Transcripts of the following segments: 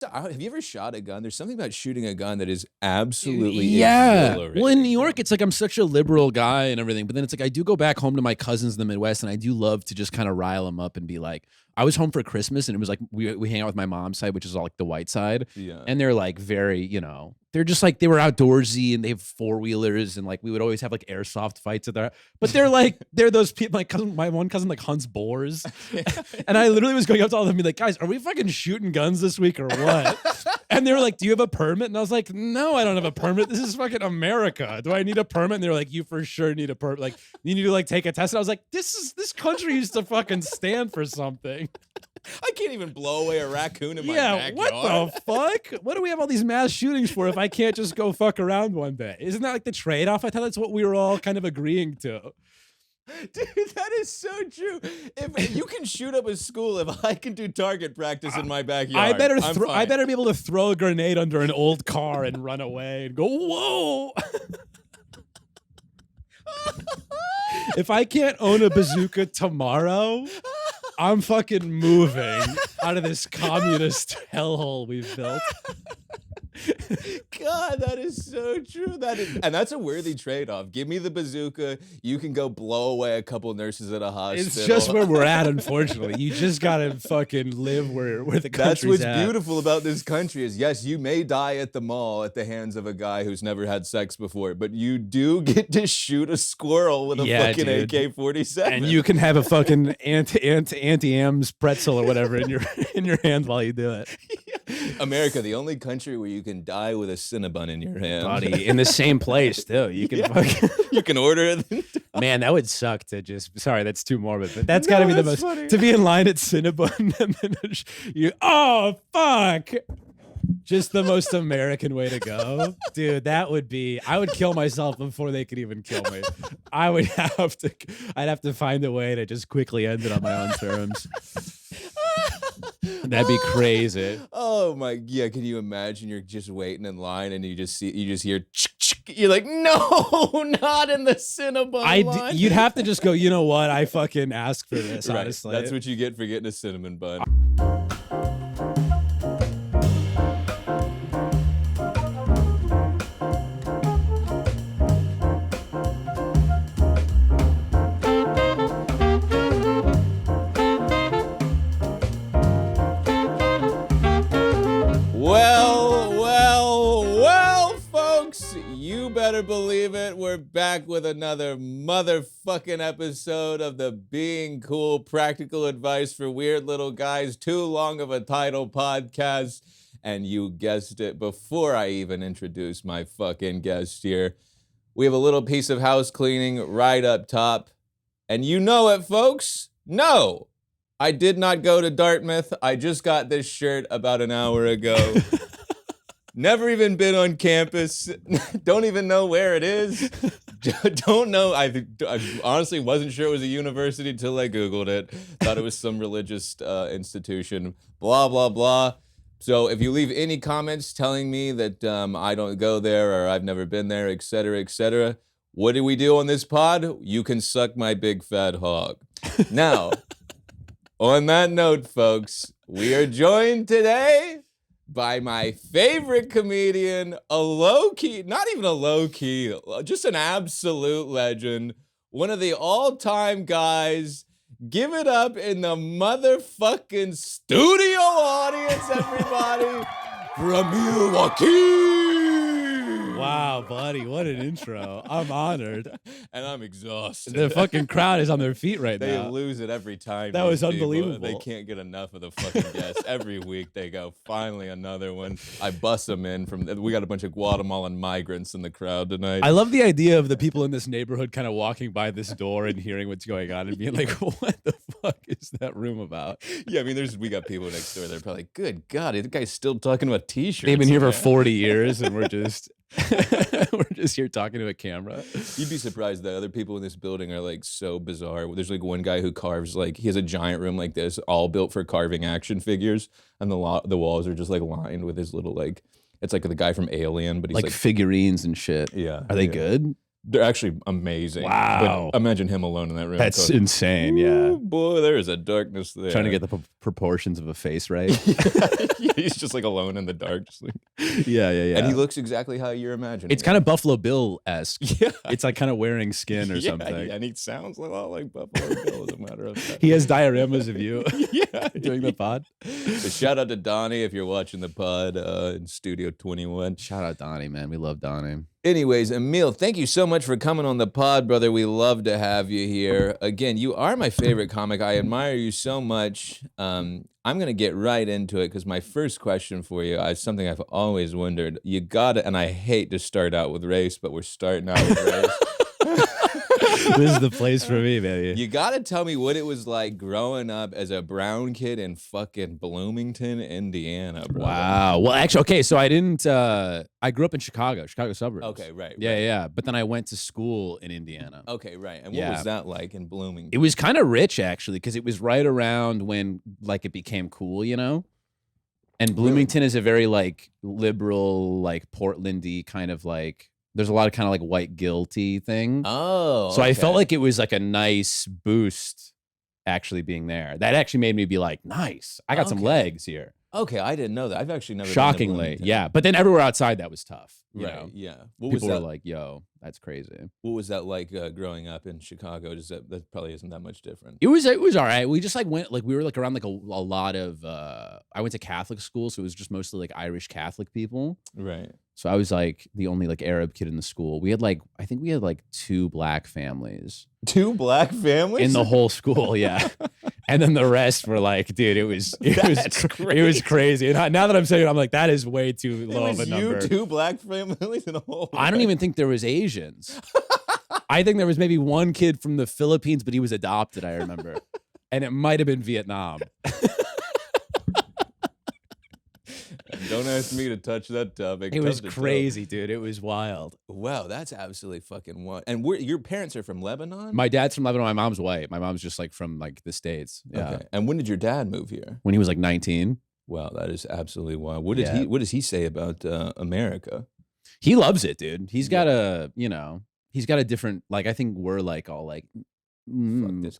Have you ever shot a gun? There's something about shooting a gun that is absolutely Yeah. exhilarating. Well, in New York, it's like I'm such a liberal guy and everything, but then it's like I do go back home to my cousins in the Midwest, and I do love to just kind of rile them up and be like, I was home for Christmas, and it was like we hang out with my mom's side, which is all like the white side, Yeah. and they're like very, they're just like they were outdoorsy and they have 4-wheelers, and like we would always have like airsoft fights at their. But they're those people. My one cousin like hunts boars, and I literally was going up to all of them and be like, guys, are we fucking shooting guns this week or what? And they were like, do you have a permit? And I was like, no, I don't have a permit. This is fucking America. Do I need a permit? And they were like, you for sure need a permit. Like, you need to like take a test. And I was like, this country used to fucking stand for something. I can't even blow away a raccoon in my Yeah, backyard. what the fuck? What do we have all these mass shootings for if I can't just go fuck around one day? Isn't that like the trade-off? I thought that's what we were all kind of agreeing to. Dude, that is so true. If you can shoot up a school, if I can do target practice in my backyard, I I'm better be able to throw a grenade under an old car and run away and go, whoa. If I can't own a bazooka tomorrow, I'm fucking moving out of this communist hellhole we've built. God, that is so true. And that's a worthy trade-off. Give me the bazooka. You can go blow away a couple nurses at a hospital. It's just where we're at, unfortunately. You just gotta fucking live where the country's That's what's at. beautiful about this country is, yes, you may die at the mall at the hands of a guy who's never had sex before, but you do get to shoot a squirrel with a fucking dude. AK-47. And you can have a fucking anti-Ams pretzel or whatever in your hand while you do it. America, the only country where you can die with a Cinnabon in your hand. Buddy, in the same place too. You can fucking You can order it. Man, that would suck to just. Sorry, that's too morbid, but that's got to be the most funny. to be in line at Cinnabon and then you. Oh fuck! Just the most American way to go, dude. That would be. I would kill myself before they could even kill me. I'd have to find a way to just quickly end it on my own terms. That'd be crazy. Oh my, yeah. Can you imagine? You're just waiting in line and you just hear. You're like, no, not in the Cinnabon line. You'd have to just go. You know what? I fucking asked for this. Right. Honestly, That's what you get for getting a cinnamon bun. Well, folks, you better believe it. We're back with another motherfucking episode of the Being Cool Practical Advice for Weird Little Guys. Too long of a title podcast. And you guessed it before I even introduce my fucking guest here. We have a little piece of house cleaning right up top. And you know it, folks. No, I did not go to Dartmouth. I just got this shirt about an hour ago. Never even been on campus. Don't even know where it is. Don't know. I honestly wasn't sure it was a university until I Googled it. Thought it was some religious institution. Blah, blah, blah. So if you leave any comments telling me that I don't go there or I've never been there, etc., what do we do on this pod? You can suck my big fat hog. Now, on that note, folks, we are joined today by my favorite comedian, a low-key, not even a low-key, just an absolute legend, one of the all-time guys. Give it up in the motherfucking studio audience, everybody, for Emil Wakim! Wow, buddy, what an intro. I'm honored. And I'm exhausted. The fucking crowd is on their feet right They now. lose it every time. That these was people. unbelievable. They can't get enough of the fucking guests. Every week they go, finally another one. I bust them in we got a bunch of Guatemalan migrants in the crowd tonight. I love the idea of the people in this neighborhood kind of walking by this door and hearing what's going on and being like, what the fuck is that room about? Yeah, I mean, we got people next door. They're probably like, good God, the guy's still talking about t-shirts. They've been here for 40 years and we're just here talking to a camera. You'd be surprised that other people in this building are like so bizarre. There's like one guy who carves he has a giant room like this, all built for carving action figures, and the walls are just like lined with his little it's like the guy from Alien, but he's like figurines and shit. Yeah. Are they good? They're actually amazing. Wow. But imagine him alone in that room. That's insane. Yeah. Boy, there is a darkness there. Trying to get the proportions of a face right. Yeah, he's just like alone in the dark. Just like, yeah. and he looks exactly how you're imagining. It's kind of Buffalo Bill-esque. Yeah. It's like kind of wearing skin or something. Yeah, and he sounds a lot like Buffalo Bill, as a matter of fact. He has dioramas of you doing the pod. So shout out to Donnie if you're watching the pod in Studio 21. Shout out Donnie, man. We love Donnie. Anyways, Emil, thank you so much for coming on the pod, brother. We love to have you here. Again, you are my favorite comic. I admire you so much. I'm going to get right into it because my first question for you is something I've always wondered. You got it, and I hate to start out with race, but we're starting out with race. This is the place for me, baby. You got to tell me what it was like growing up as a brown kid in fucking Bloomington, Indiana, bro. Wow. Well, actually, okay, so I didn't, I grew up in Chicago suburbs. Okay, right. Yeah. But then I went to school in Indiana. Okay, right. And what was that like in Bloomington? It was kind of rich, actually, because it was right around when, like, it became cool, you know? And Bloomington is a very, like, liberal, like, Portland-y kind of, like, there's a lot of kind of like white guilty thing. Oh, so I felt like it was like a nice boost actually being there. That actually made me be like, nice. I got some legs here. Okay, I didn't know that. I've actually never. Shockingly, yeah. But then everywhere outside that was tough. You right. know? Yeah. People were like, "Yo, that's crazy." What was that like growing up in Chicago? That probably isn't that much different. It was all right. We just like went like we were like around like a lot of. I went to Catholic school, so it was just mostly like Irish Catholic people. Right. So I was like the only like Arab kid in the school. We had like I think we had like 2 black families. 2 black families in the whole school, yeah. And then the rest were like, dude, it was crazy. And now that I'm saying it, I'm like, that is way too low of a number. 2 black families in a whole. I don't even think there was Asians. I think there was maybe one kid from the Philippines, but he was adopted. I remember, and it might have been Vietnam. Don't ask me to touch that topic. It was crazy, dude. It was wild. Wow, that's absolutely fucking wild. And your parents are from Lebanon? My dad's from Lebanon. My mom's white. My mom's just like from like the States. Yeah. Okay. And when did your dad move here? When he was like 19. Wow, that is absolutely wild. What does he say about America? He loves it, dude. He's got he's got a different, like, I think we're like all like,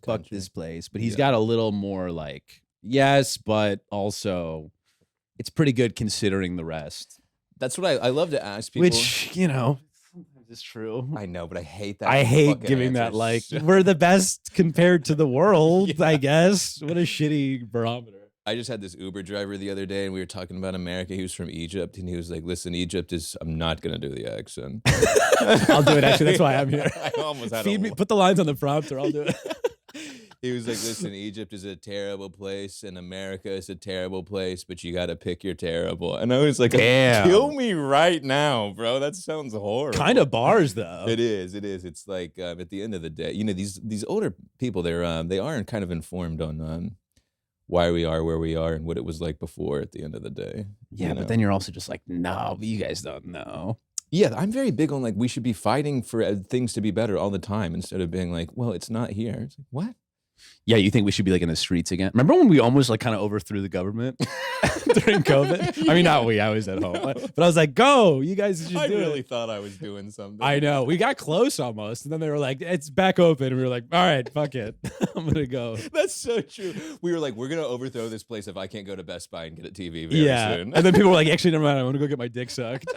fuck this place. But he's got a little more like, yes, but also it's pretty good considering the rest. That's what I love to ask people. Which, sometimes it's true. I know, but I hate that. I hate giving that, like, we're the best compared to the world, I guess. What a shitty barometer. I just had this Uber driver the other day, and we were talking about America. He was from Egypt, and he was like, listen, Egypt is, I'm not going to do the accent. I'll do it, actually. That's why I'm here. I almost had Feed me, put the lines on the prompter. I'll do it. He was like, listen, Egypt is a terrible place, and America is a terrible place, but you got to pick your terrible. And I was like, damn. Kill me right now, bro. That sounds horrible. Kind of bars, though. It is. It's like, at the end of the day, these older people, they are kind of informed on why we are where we are and what it was like before at the end of the day. Yeah, but then you're also just like, no, but you guys don't know. Yeah, I'm very big on, like, we should be fighting for things to be better all the time instead of being like, well, it's not here. It's like, what? Yeah, you think we should be like in the streets again? Remember when we almost like kind of overthrew the government during COVID? I mean, not we. I was at home, but I was like, "Go, you guys should do it." I really thought I was doing something. I know. We got close almost, and then they were like, "It's back open," and we were like, "All right, fuck it, I'm gonna go." That's so true. We were like, "We're gonna overthrow this place if I can't go to Best Buy and get a TV very soon." And then people were like, "Actually, never mind. I want to go get my dick sucked."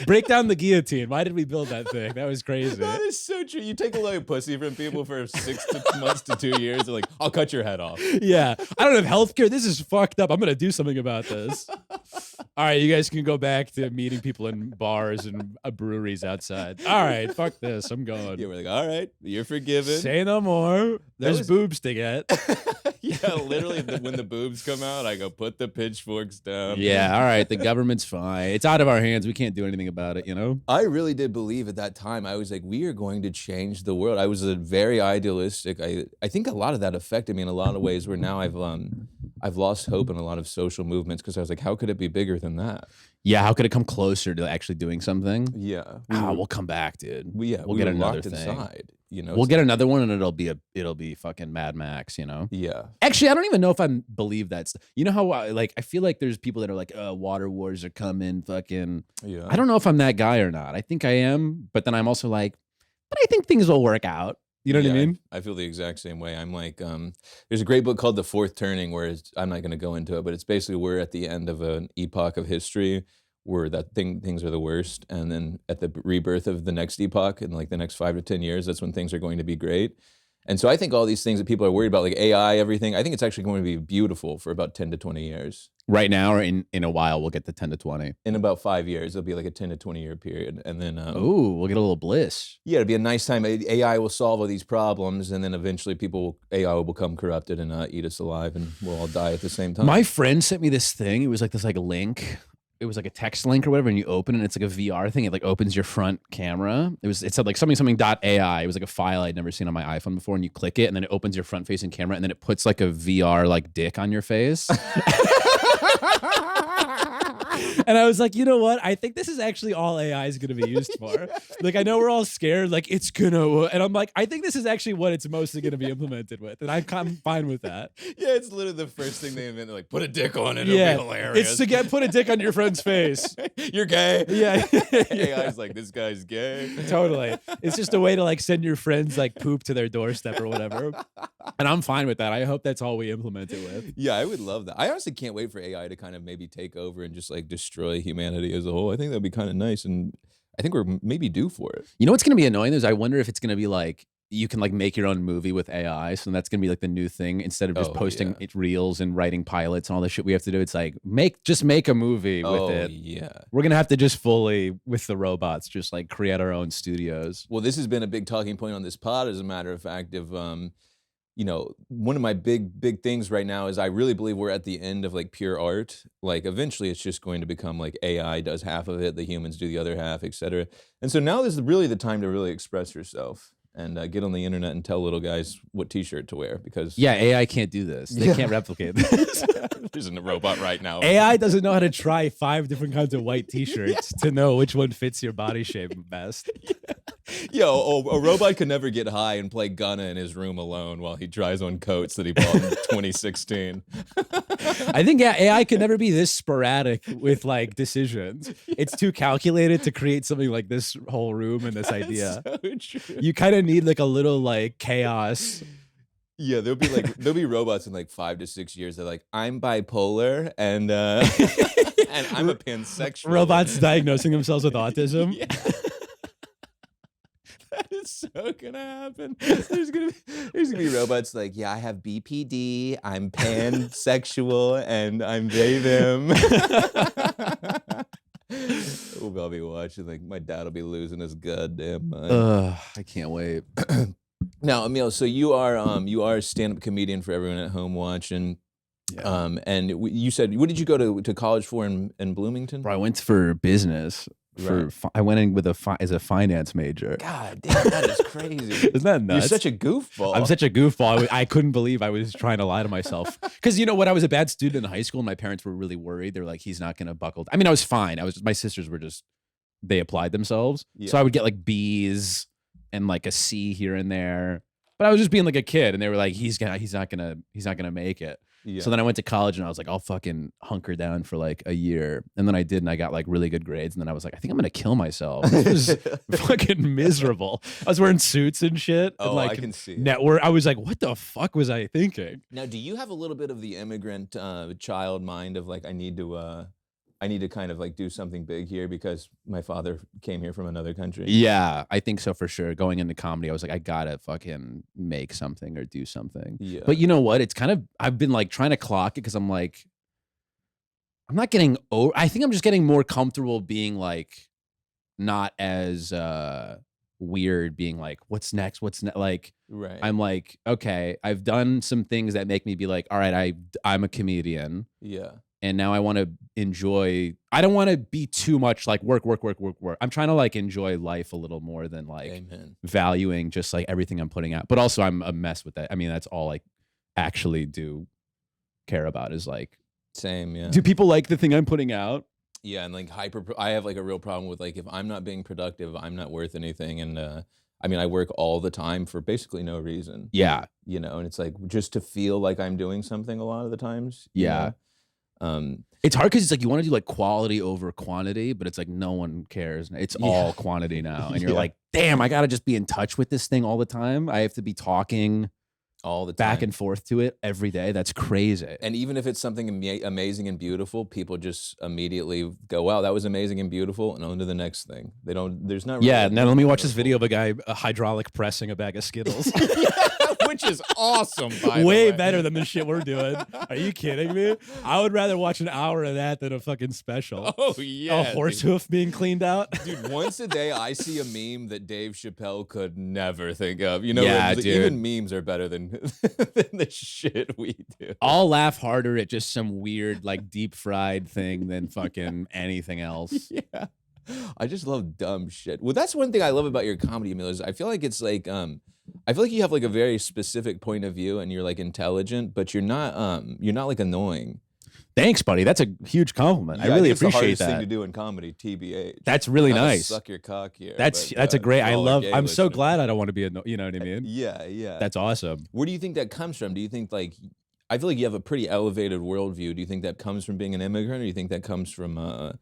Break down the guillotine. Why did we build that thing? That was crazy. That is so true. You take away pussy from people for 6 months to 2 years. They're like, I'll cut your head off. Yeah. I don't have healthcare. This is fucked up. I'm going to do something about this. All right. You guys can go back to meeting people in bars and breweries outside. All right. Fuck this. I'm going. Yeah, we're like, all right. You're forgiven. Say no more. There's boobs to get. Yeah, literally, when the boobs come out, I go, put the pitchforks down. Yeah, all right, the government's fine. It's out of our hands. We can't do anything about it, I really did believe at that time. I was like, we are going to change the world. I was a very idealistic. I think a lot of that affected me in a lot of ways where now I've lost hope in a lot of social movements because I was like, how could it be bigger than that? Yeah, how could it come closer to actually doing something? Yeah. We'll come back, dude. We'll get another thing. Inside. you know, We'll get another one, and it'll be fucking Mad Max, you know. yeah. Actually, I don't even know if I believe that. You know how like I feel like there's people that are like, water wars are coming, fucking. Yeah. I don't know if I'm that guy or not. I think I am, but then I'm also like, but I think things will work out. You know what I mean? I feel the exact same way. I'm like, there's a great book called The Fourth Turning, where I'm not going to go into it, but it's basically we're at the end of an epoch of history where things are the worst, and then at the rebirth of the next epoch in like the next 5 to 10 years, that's when things are going to be great. And so I think all these things that people are worried about, like AI, everything, I think it's actually going to be beautiful for about 10 to 20 years. Right now, or in a while, we'll get to 10 to 20. In about 5 years, it'll be like a 10 to 20 year period. And then, we'll get a little bliss. yeah, it'll be a nice time. AI will solve all these problems, and then eventually AI will become corrupted and eat us alive, and we'll all die at the same time. My friend sent me this thing. It was like this like link. It was like a text link or whatever, and you open it, and it's like a VR thing. It like opens your front camera. It said like something.ai. It was like a file I'd never seen on my iPhone before, and you click it, and then it opens your front facing camera, and then it puts like a VR like dick on your face. And I was like, you know what? I think this is actually all AI is going to be used for. Like, I know we're all scared, like it's gonna, and I'm like, I think this is actually what it's mostly going to be implemented with, and I'm fine with that. Yeah, it's literally the first thing they invented. Like, put a dick on it. Yeah, it'll be hilarious. It's to put a dick on your friend's face. You're gay. Yeah. AI's like, this guy's gay. Totally. It's just a way to like send your friends like poop to their doorstep or whatever. And I'm fine with that. I hope that's all we implement it with. Yeah, I would love that. I honestly can't wait for AI to kind of maybe take over and just like destroy humanity as a whole. I think that'd be kind of nice, and I think we're maybe due for it. You know what's going to be annoying is I wonder if it's going to be like you can like make your own movie with AI. So that's going to be like the new thing instead of just posting it reels and writing pilots and all this shit we have to do. It's like just make a movie with it. Yeah. We're going to have to just fully with the robots, just like create our own studios. Well, this has been a big talking point on this pod, as a matter of fact, of you know, one of my big things right now is I really believe we're at the end of like pure art. Like eventually it's just going to become like AI does half of it, the humans do the other half, etc. And so now is really the time to really express yourself and get on the internet and tell little guys what t-shirt to wear, because AI can't do this. They can't replicate this. There's a robot right now. AI doesn't know how to try 5 different kinds of white t-shirts to know which one fits your body shape best. Yo, a robot could never get high and play Gunna in his room alone while he tries on coats that he bought in 2016. I think AI could never be this sporadic with like decisions. It's too calculated to create something like this whole room and this idea. So true. You kind of need like a little like chaos. Yeah, there'll be robots in like 5 to 6 years. They're like, I'm bipolar and and I'm a pansexual. Robots diagnosing themselves with autism. Yeah. That is so gonna happen. There's gonna be robots like, yeah, I have BPD, I'm pansexual, and I'm they them. I'll be watching, like my dad will be losing his goddamn mind. I can't wait. Now, Emil, so you are a stand-up comedian for everyone at home watching. Yeah. And you said, what did you go to college for in Bloomington? Bro, I went for business. I went in with as a finance major. God damn, that is crazy. Isn't that nuts? You're such a goofball. I'm such a goofball. I couldn't believe I was trying to lie to myself. Because you know what? I was a bad student in high school, and my parents were really worried. They were like, he's not going to buckle. I mean, I was fine. My sisters were just, they applied themselves. Yeah. So I would get like B's and like a C here and there. But I was just being like a kid, and they were like, he's not gonna make it. Yeah. So then I went to college, and I was like, I'll fucking hunker down for like a year. And then I did, and I got like really good grades. And then I was like, I think I'm gonna kill myself. It was fucking miserable. I was wearing suits and shit. Oh, and like I can see. Network. I was like, what the fuck was I thinking? Now, do you have a little bit of the immigrant child mind of like, I need to kind of like do something big here because my father came here from another country? Yeah, I think so for sure. Going into comedy, I was like, I gotta fucking make something or do something. Yeah. But you know what? It's kind of, I've been like trying to clock it because I'm like, I'm not getting over, I think I'm just getting more comfortable being like, not as weird, being like, what's next? Like, right. I'm like, okay, I've done some things that make me be like, all right, I'm a comedian. Yeah. And now I want to enjoy, I don't want to be too much like work. I'm trying to like enjoy life a little more than like valuing just like everything I'm putting out. But also I'm a mess with that. I mean, that's all I actually do care about is like. Same, yeah. Do people like the thing I'm putting out? Yeah, and like I have like a real problem with like, if I'm not being productive, I'm not worth anything. And I mean, I work all the time for basically no reason. Yeah. You know, and it's like just to feel like I'm doing something a lot of the times. Yeah. It's hard because it's like you want to do like quality over quantity, but it's like no one cares. It's all quantity now. And you're like, damn, I got to just be in touch with this thing all the time. I have to be talking all the time, back and forth to it every day. That's crazy. And even if it's something amazing and beautiful, people just immediately go, wow, that was amazing and beautiful, and on to the next thing. They don't, there's not really now let me watch this video of a guy hydraulic pressing a bag of Skittles. Which is awesome, by way the way. better than the shit we're doing. Are you kidding me? I would rather watch an hour of that than a fucking special. Oh yeah, a horse hoof being cleaned out. Dude, once a day I see a meme that Dave Chappelle could never think of. You know, Yeah, dude. even memes are better than the shit we do. I'll laugh harder at just some weird, like, deep fried thing than fucking anything else. Yeah. I just love dumb shit. Well, that's one thing I love about your comedy, Emil, is I feel like it's like I feel like you have like a very specific point of view and you're like intelligent, but you're not like annoying. Thanks, buddy. That's a huge compliment. Yeah, I really it's the appreciate hardest that. thing to do in comedy, TBH. That's really Not to nice. Suck your cock here. That's but, a great. I y'all are love. gay I'm so listeners. glad I don't want to be a. You know what I mean? Yeah, yeah. That's awesome. Where do you think that comes from? Do you think like I feel like you have a pretty elevated worldview. Do you think that comes from being an immigrant, or do you think that comes from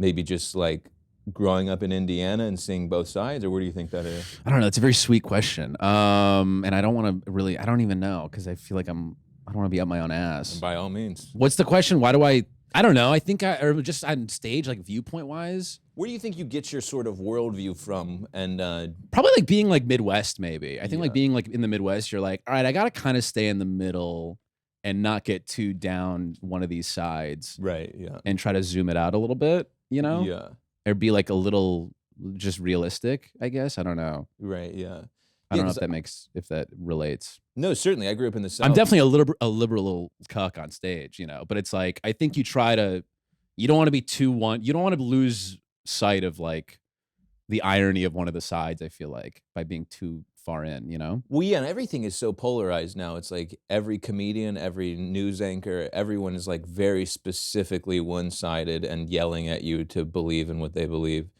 maybe just like growing up in Indiana and seeing both sides, or where do you think that is? I don't know. It's a very sweet question. And I don't want to really. I don't even know because I feel like I don't want to be up my own ass. And by all means. What's the question? Why do I don't know. I think or just on stage, like viewpoint wise. Where do you think you get your sort of worldview from? And probably like being like Midwest, maybe. I think like being like in the Midwest, you're like, all right, I got to kind of stay in the middle and not get too down one of these sides. Right, yeah. And try to zoom it out a little bit, you know? Yeah. Or be like a little just realistic, I guess. I don't know. Right, yeah. I don't know if that relates. No, certainly. I grew up in the South. I'm definitely a liberal cuck on stage, you know, but it's like, I think you don't want to be you don't want to lose sight of like the irony of one of the sides, I feel like, by being too far in, you know? Well, yeah, and everything is so polarized now. It's like every comedian, every news anchor, everyone is like very specifically one-sided and yelling at you to believe in what they believe.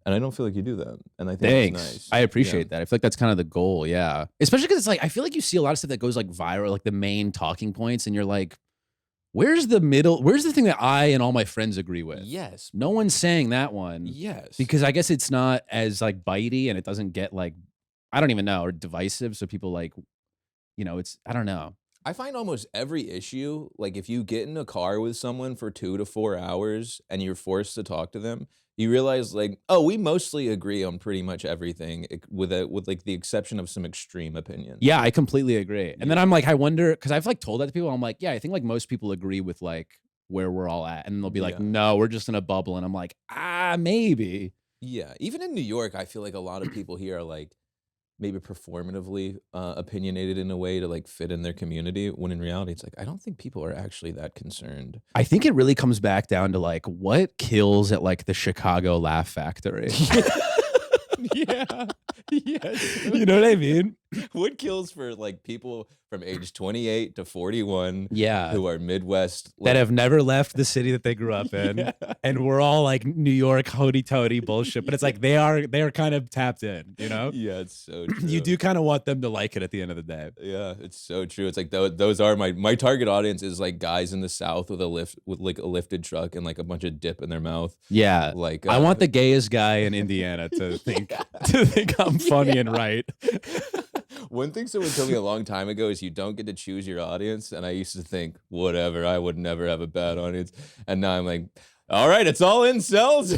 And I don't feel like you do that. And I think that's nice. I appreciate that. I feel like that's kind of the goal, yeah. Especially because it's like, I feel like you see a lot of stuff that goes like viral, like the main talking points, and you're like, where's the middle? Where's the thing that I and all my friends agree with? Yes. No one's saying that one. Yes. Because I guess it's not as like bitey and it doesn't get like, I don't even know, or divisive. So people like, you know, I don't know. I find almost every issue, like if you get in a car with someone for 2 to 4 hours and you're forced to talk to them, you realize like, oh, we mostly agree on pretty much everything with like the exception of some extreme opinions. Yeah, I completely agree. And then I'm like, I wonder, because I've like told that to people, I'm like, yeah, I think like most people agree with like where we're all at. And they'll be like, no, we're just in a bubble. And I'm like, maybe. Yeah. Even in New York, I feel like a lot of people here are like maybe performatively opinionated in a way to like fit in their community, when in reality it's like I don't think people are actually that concerned. I think it really comes back down to like what kills at like the Chicago Laugh Factory. Yeah. Yes. You know what I mean? What kills for like people from age 28 to 41 yeah, who are Midwest that have never left the city that they grew up in, and we're all like New York hoity-toity bullshit, but it's like they are kind of tapped in, you know? Yeah, it's so true. You do kind of want them to like it at the end of the day. Yeah, it's so true. It's like those are my target audience is like guys in the South with like a lifted truck and like a bunch of dip in their mouth. Yeah, like I want the gayest guy in Indiana to think I'm funny and right. One thing someone told me a long time ago is you don't get to choose your audience, and I used to think, whatever, I would never have a bad audience, and now I'm like, all right, it's all incels.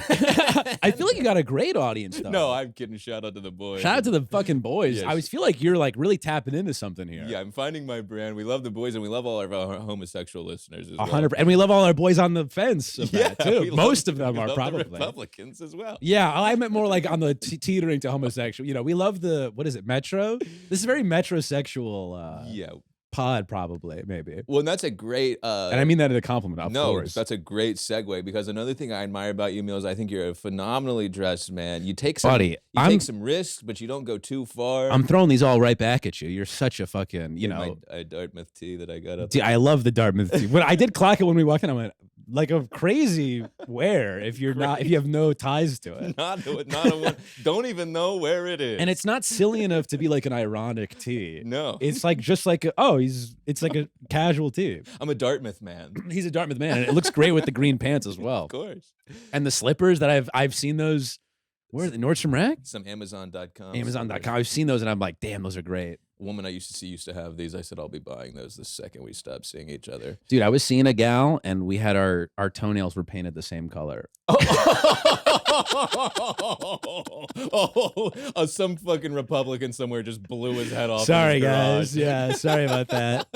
I feel like you got a great audience, though. No, I'm kidding. Shout out to the boys. Shout out to the fucking boys. Yes. I always feel like you're like really tapping into something here. Yeah, I'm finding my brand. We love the boys, and we love all of our homosexual listeners as well. 100%. And we love all our boys on the fence of that, too. Most of them are probably. The Republicans as well. Yeah, I meant more like on the teetering to homosexual. You know, we love what is it, metro? This is very metrosexual. Yeah. Pod, probably, maybe. Well, and that's a great and I mean that in a compliment, of course. That's a great segue, because another thing I admire about you, Emil, is I think you're a phenomenally dressed man. You take some take some risks, but you don't go too far. I'm throwing these all right back at you. You're such a fucking, you know. My Dartmouth tea that I got up. I love the Dartmouth tea. When I did clock it when we walked in, I went, like a crazy wear if you're not if you have no ties to it. Not a one. Don't even know where it is. And it's not silly enough to be like an ironic tee. No. It's like just like it's like a casual tee. I'm a Dartmouth man. He's a Dartmouth man, and it looks great with the green pants as well. Of course. And the slippers that I've seen those. Where are they? Nordstrom Rack? Some Amazon.com. Amazon.com. I've seen those and I'm like, damn, those are great. A woman I used to see used to have these. I said, I'll be buying those the second we stop seeing each other. Dude, I was seeing a gal and we had our toenails were painted the same color. Some fucking Republican somewhere just blew his head off. Sorry, guys. Yeah, sorry about that.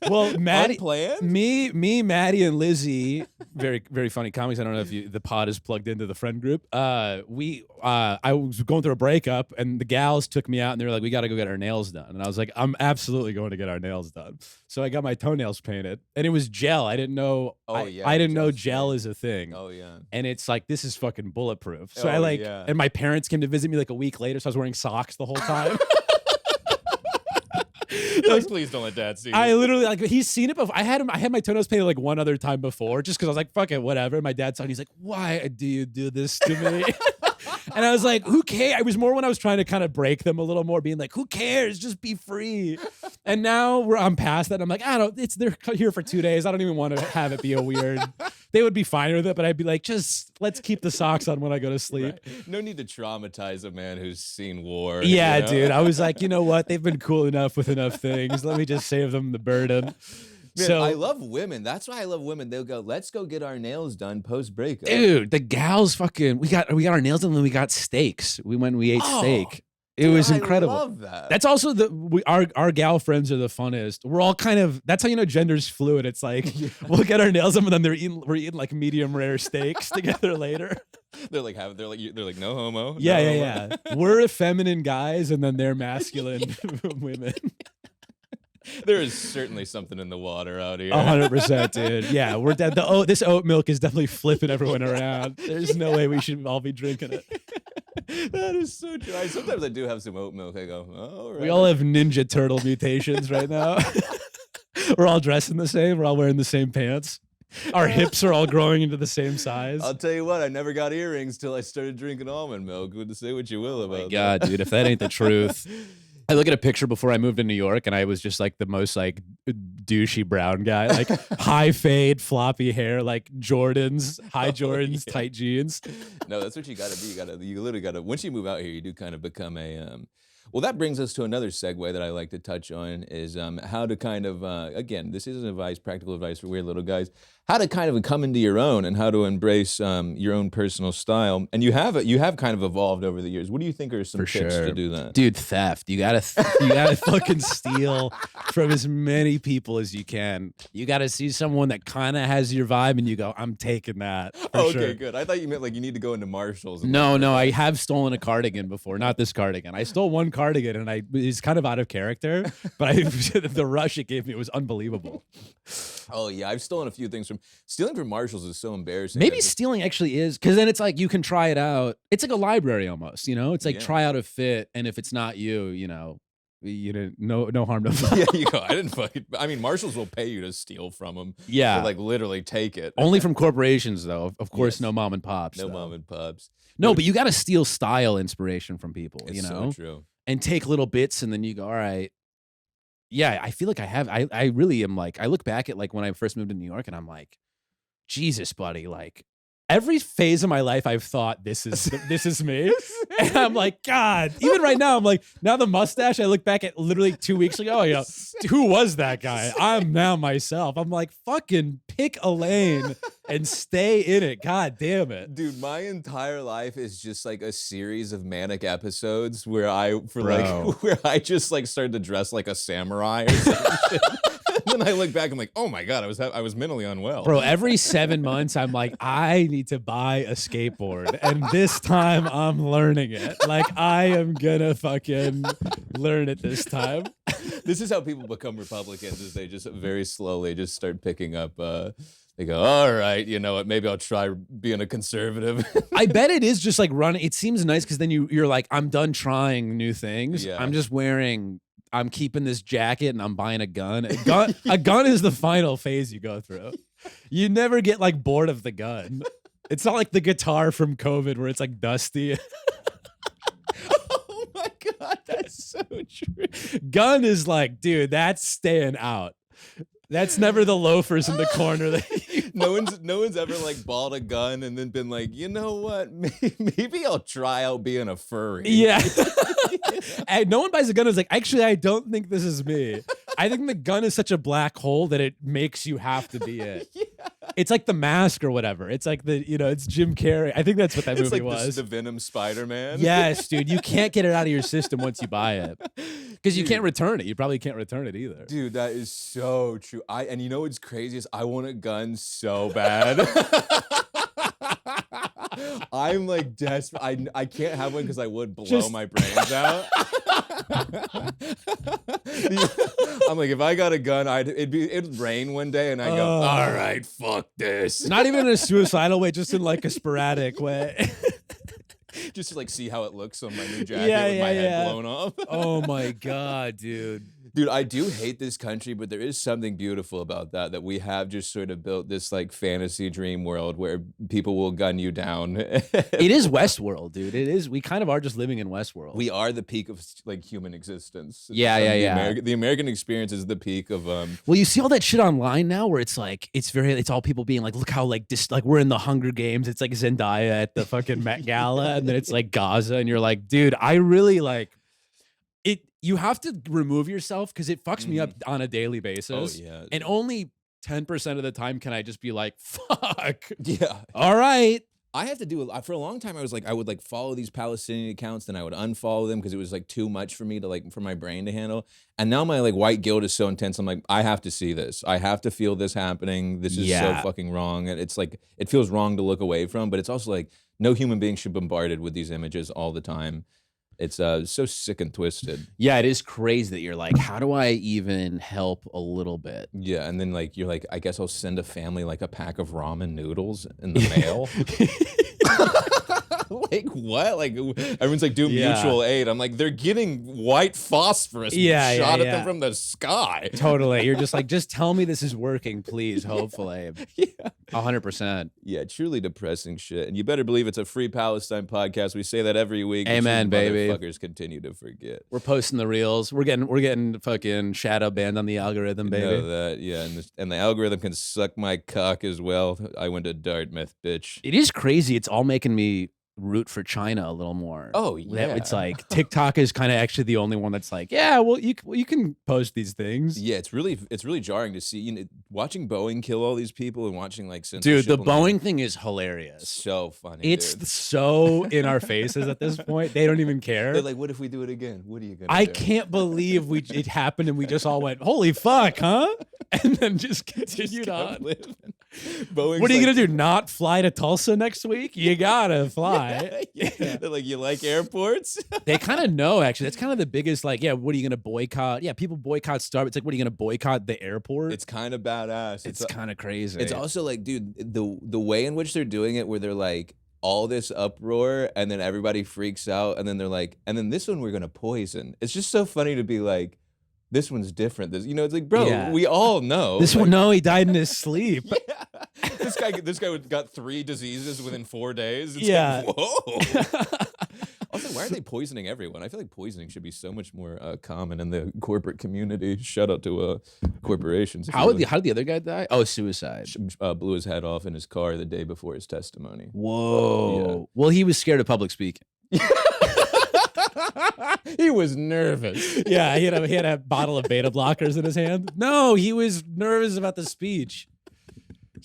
Well, Maddie, unplanned? me, Maddie, and Lizzie, very, very funny comics. I don't know if the pod is plugged into the friend group. I was going through a breakup, and the gals took me out, and they were like, "We got to go get our nails done." And I was like, "I'm absolutely going to get our nails done." So I got my toenails painted, and it was gel. I didn't know. I didn't know gel is a thing. Oh yeah. And it's like, this is fucking bulletproof. So yeah. And my parents came to visit me like a week later, so I was wearing socks the whole time. You're like, please don't let Dad see. I literally like he's seen it before. I had my toenails painted like one other time before, just because I was like, fuck it, whatever. And my dad saw it, and he's like, why do you do this to me? And I was like, who cares? I was more when I was trying to kind of break them a little more, being like, who cares? Just be free. And now I'm past that. I'm like, they're here for 2 days. I don't even want to have it be a weird. They would be fine with it, but I'd be like, just let's keep the socks on when I go to sleep. Right. No need to traumatize a man who's seen war. Yeah, you know? dude. I was like, you know what? They've been cool enough with enough things. Let me just save them the burden. Man, so I love women. That's why I love women. They'll go, let's go get our nails done post breakup. Dude, the gals fucking we got our nails done and then we got steaks. We ate steak. It was incredible. I love that. That's also our gal friends are the funnest. We're all kind of that's how you know gender's fluid. It's like we'll get our nails done and then we're eating like medium rare steaks together later. They're like no homo. Yeah. We're feminine guys and then they're masculine women. There is certainly something in the water out here. 100%, dude. Yeah, we're dead. This oat milk is definitely flipping everyone around. There's no way we should all be drinking it. That is so true. Sometimes I do have some oat milk. I go, oh, all right. We all have Ninja Turtle mutations right now. We're all dressing the same. We're all wearing the same pants. Our hips are all growing into the same size. I'll tell you what, I never got earrings till I started drinking almond milk. Would say what you will about that. Oh my God, dude, if that ain't the truth. I look at a picture before I moved to New York and I was just like the most like douchey brown guy, like high fade, floppy hair, like Jordans, high Jordans, tight jeans. No, that's what you gotta be. You literally gotta, once you move out here, you do kind of become a, well, that brings us to another segue that I like to touch on is how to kind of, again, this isn't advice, practical advice for weird little guys, how to kind of come into your own and how to embrace your own personal style. And you have kind of evolved over the years. What do you think are some tips to do that? Dude, theft. You gotta fucking steal from as many people as you can. You gotta see someone that kind of has your vibe and you go, I'm taking that. Okay, good. I thought you meant like you need to go into Marshalls. No, I have stolen a cardigan before. Not this cardigan. I stole one cardigan and it's kind of out of character, but the rush it gave me was unbelievable. Oh yeah, I've stolen a few things stealing from Marshalls is so embarrassing. Maybe stealing actually is, because then it's like you can try it out. It's like a library almost, you know? It's like try out a fit, and if it's not you didn't no harm, no foul. Yeah, you go, I mean, Marshalls will pay you to steal from them. Yeah. To, like literally take it. Only from corporations though. Of course, yes. No mom and pops. No mom and pops. No, but you got to steal style inspiration from people, it's you know? So true. And take little bits and then you go, all right. Yeah, I feel like I really am like, I look back at like when I first moved to New York and I'm like, Jesus, buddy, like every phase of my life I've thought this is me. And I'm like, God, even right now, I'm like, now the mustache, I look back at literally 2 weeks ago, you know, who was that guy? I'm now myself. I'm like, fucking pick a lane and stay in it. God damn it. Dude, my entire life is just like a series of manic episodes where I just like started to dress like a samurai or something. And then I look back, I'm like, oh my God, I was mentally unwell. Bro, every 7 months, I'm like, I need to buy a skateboard. And this time I'm learning it. Like, I am gonna fucking learn it this time. This is how people become Republicans, is they just very slowly just start picking up, they go, all right, you know what, maybe I'll try being a conservative. I bet it is just like running. It seems nice because then you're like, I'm done trying new things. Yeah. I'm keeping this jacket and I'm buying a gun. A gun is the final phase you go through. You never get like bored of the gun. It's not like the guitar from COVID where it's like dusty. Oh my God, that's so true. Gun is like, dude, that's staying out. That's never the loafers in the corner. That no one's ever like bought a gun and then been like, you know what? Maybe I'll try out being a furry. Yeah. And no one buys a gun and is like, actually, I don't think this is me. I think the gun is such a black hole that it makes you have to be it. Yeah. It's like The Mask or whatever. It's like it's Jim Carrey. I think that's what that movie was. The Venom Spider-Man. Yes, dude. You can't get it out of your system once you buy it. Because you can't return it. You probably can't return it either. Dude, that is so true. And you know what's crazy is I want a gun so bad. I'm like desperate. I can't have one because I would blow my brains out. I'm like, if I got a gun, it'd rain one day and I go, all right, fuck this. Not even in a suicidal way, just in like a sporadic way. Just to like see how it looks on my new jacket with my head blown off. Oh my God, dude. Dude, I do hate this country, but there is something beautiful about that we have just sort of built this like fantasy dream world where people will gun you down. It is Westworld, dude. It is. We kind of are just living in Westworld. We are the peak of like human existence. Yeah. The American experience is the peak of Well, you see all that shit online now where it's like it's all people being like, look how like we're in the Hunger Games. It's like Zendaya at the fucking Met Gala, and then it's like Gaza, and you're like, dude, I really like it. You have to remove yourself because it fucks me up on a daily basis. Oh yeah. And only 10% of the time can I just be like, fuck. Yeah. All right. I have to do it for a long time. I would like follow these Palestinian accounts, then I would unfollow them because it was like too much for me to like for my brain to handle. And now my like white guilt is so intense. I'm like, I have to see this. I have to feel this happening. This is so fucking wrong. And it's like it feels wrong to look away from, but it's also like no human being should be bombarded with these images all the time. It's so sick and twisted. Yeah, it is crazy that you're like, how do I even help a little bit? Yeah, and then like you're like, I guess I'll send a family like a pack of ramen noodles in the mail. Like what? Like everyone's like doing mutual aid. I'm like, they're getting white phosphorus shot at them from the sky. Totally. You're just like, just tell me this is working, please. Hopefully. Yeah. 100%. Yeah, truly depressing shit. And you better believe it's a free Palestine podcast. We say that every week. Amen, baby. Motherfuckers continue to forget. We're posting the reels. We're getting fucking shadow banned on the algorithm, baby. You know that, yeah. And the algorithm can suck my cock as well. I went to Dartmouth, bitch. It is crazy. It's all making me root for China a little more. Oh yeah, it's like TikTok is kind of actually the only one that's like, yeah, well you can post these things. Yeah, it's really jarring to see, watching Boeing kill all these people and watching like censorship. Dude, the Boeing thing is hilarious. So funny. It's so in our faces at this point. They don't even care. They're like, what if we do it again? What are you gonna do? I can't believe it happened and we just all went, holy fuck, huh? And then just continued on. What are you gonna do? Not fly to Tulsa next week? You gotta fly. Yeah. They're like, you like airports? They kind of know, actually. That's kind of the biggest, like, yeah, what are you gonna boycott? Yeah, people boycott Starbucks. It's like, what are you gonna boycott the airport? It's kind of badass. It's kind of crazy. It's also like, dude, the way in which they're doing it, where they're like all this uproar and then everybody freaks out, and then they're like, and then this one we're gonna poison. It's just so funny to be like, this one's different. It's like, bro, we all know. This one, no, he died in his sleep. Yeah. This guy got 3 diseases within 4 days. It's like, whoa. Also, why are they poisoning everyone? I feel like poisoning should be so much more common in the corporate community. Shout out to corporations. How did the other guy die? Oh, suicide. Blew his head off in his car the day before his testimony. Whoa. Yeah. Well, he was scared of public speaking. He was nervous. Yeah, he had a bottle of beta blockers in his hand. No, he was nervous about the speech.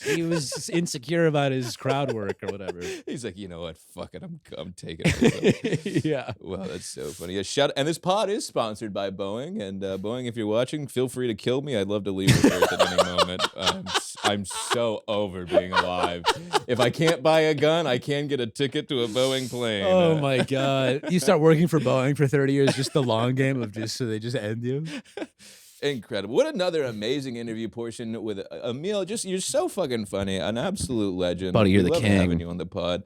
He was insecure about his crowd work or whatever. He's like, you know what? Fuck it. I'm taking it. Yeah. Well, that's so funny. Yeah, and this pod is sponsored by Boeing. And Boeing, if you're watching, feel free to kill me. I'd love to leave this earth at any moment. I'm so over being alive. If I can't buy a gun, I can get a ticket to a Boeing plane. Oh my God. You start working for Boeing for 30 years, just the long game of just so they just end you. Incredible. What another amazing interview portion with Emil. You're so fucking funny. An absolute legend. Buddy, you're the love king. Having you on the pod.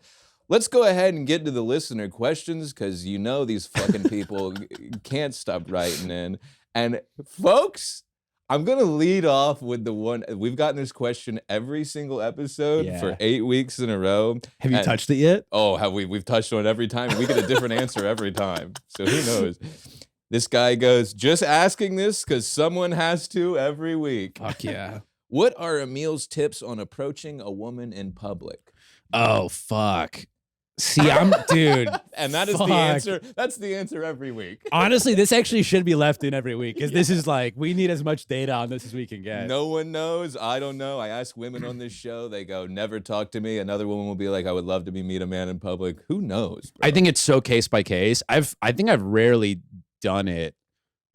Let's go ahead and get to the listener questions, because these fucking people can't stop writing in. And folks, I'm gonna lead off with the one we've gotten this question every single episode for Yeah. 8 weeks in a row. Have you and- touched it yet? Oh, have we? We've touched on it every time. We get a different answer every time. So who knows? This guy goes, just asking this because someone has to every week. Fuck yeah. What are Emil's tips on approaching a woman in public? Oh, fuck. See, dude. And that is fuck. the answer. That's the answer every week. Honestly, this actually should be left in every week because this is like, we need as much data on this as we can get. No one knows. I don't know. I ask women on this show. They go, never talk to me. Another woman will be like, I would love to meet a man in public. Who knows, bro? I think it's so case by case. I think I've rarely done it.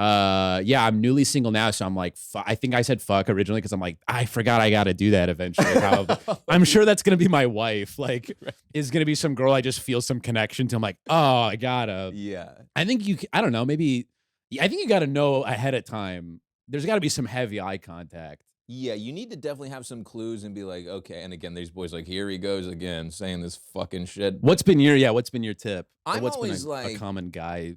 Yeah, I'm newly single now, so I'm like, I think I said fuck originally because I'm like, I forgot I got to do that eventually. Probably. I'm sure that's gonna be my wife. Like, is gonna be some girl I just feel some connection to. I'm like, oh, I gotta. Yeah. I think I don't know. Maybe I think you got to know ahead of time. There's got to be some heavy eye contact. Yeah, you need to definitely have some clues and be like, okay. And again, these boys like, here he goes again, saying this fucking shit. What's been your tip? Or I'm what's always been a like- common guy?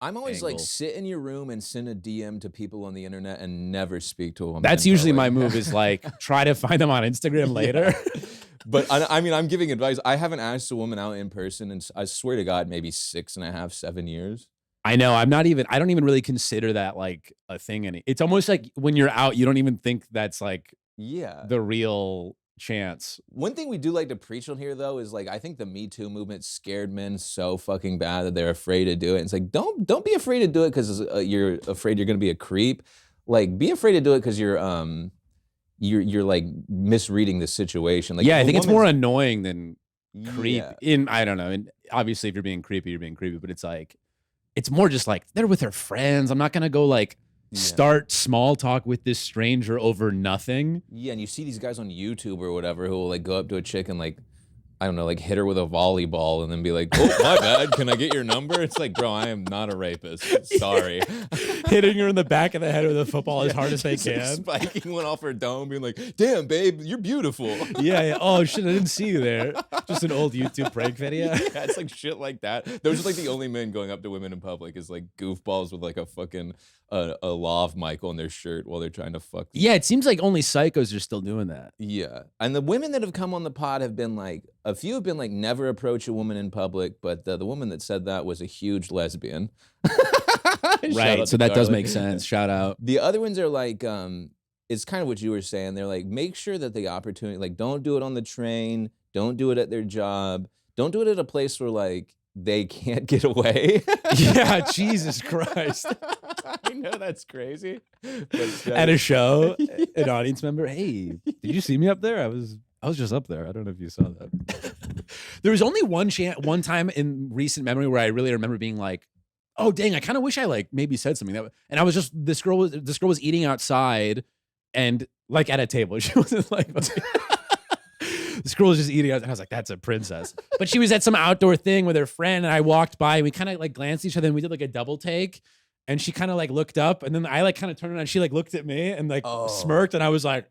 I'm always like, angle. sit in your room and send a DM to people on the internet and never speak to a woman. That's in usually my public. move. Is like try to find them on Instagram later. But I mean, I'm giving advice. I haven't asked a woman out in person, and I swear to God, maybe 6.5, 7 years. I know. I don't even really consider that like a thing. It's almost like when you're out, you don't even think that's like Yeah. the real chance. One thing we do like to preach on here, though, is like I think the Me Too movement scared men so fucking bad that they're afraid to do it. It's like don't be afraid to do it because you're afraid you're gonna be a creep. Like be afraid to do it because you're like misreading the situation. Like Yeah, if I a think it's more woman's- annoying than creep. Yeah. I don't know. And obviously, if you're being creepy, you're being creepy. But it's like, it's more just like they're with their friends. I'm not gonna go like start small talk with this stranger over nothing. Yeah, and you see these guys on YouTube or whatever who will like go up to a chick and like, I don't know, like hit her with a volleyball and then be like, oh, my bad, can I get your number? It's like, bro, I am not a rapist. Sorry. Hitting her in the back of the head with a football as hard as they Just, like, can. spiking one off her dome, being like, damn, babe, you're beautiful. Yeah. Oh shit! I didn't see you there. Just an old YouTube prank video. Yeah, it's like shit like that. Those are like the only men going up to women in public is like goofballs with like a fucking a lav mic on their shirt while they're trying to fuck. Yeah, it seems like only psychos are still doing that. Yeah. And the women that have come on the pod have been like, a few have been like, never approach a woman in public, but the woman that said that was a huge lesbian. Shout Right. out So to that does Carly. make sense. Shout out. The other ones are like, it's kind of what you were saying. They're like, make sure that the opportunity, like, don't do it on the train, don't do it at their job, don't do it at a place where like they can't get away. Yeah, Jesus Christ. I know that's crazy. But, At a show, an audience member, hey, did you see me up there? I was just up there. I don't know if you saw that. There was only one time in recent memory where I really remember being like, oh dang, I kind of wish I like maybe said something and I was just this girl was eating outside and like at a table. She wasn't like this girl was just eating out, and I was like, that's a princess. But she was at some outdoor thing with her friend, and I walked by, and we kind of like glanced at each other, and we did like a double take. And she kind of like looked up, and then I like kind of turned around, and she like looked at me and like smirked, and I was like,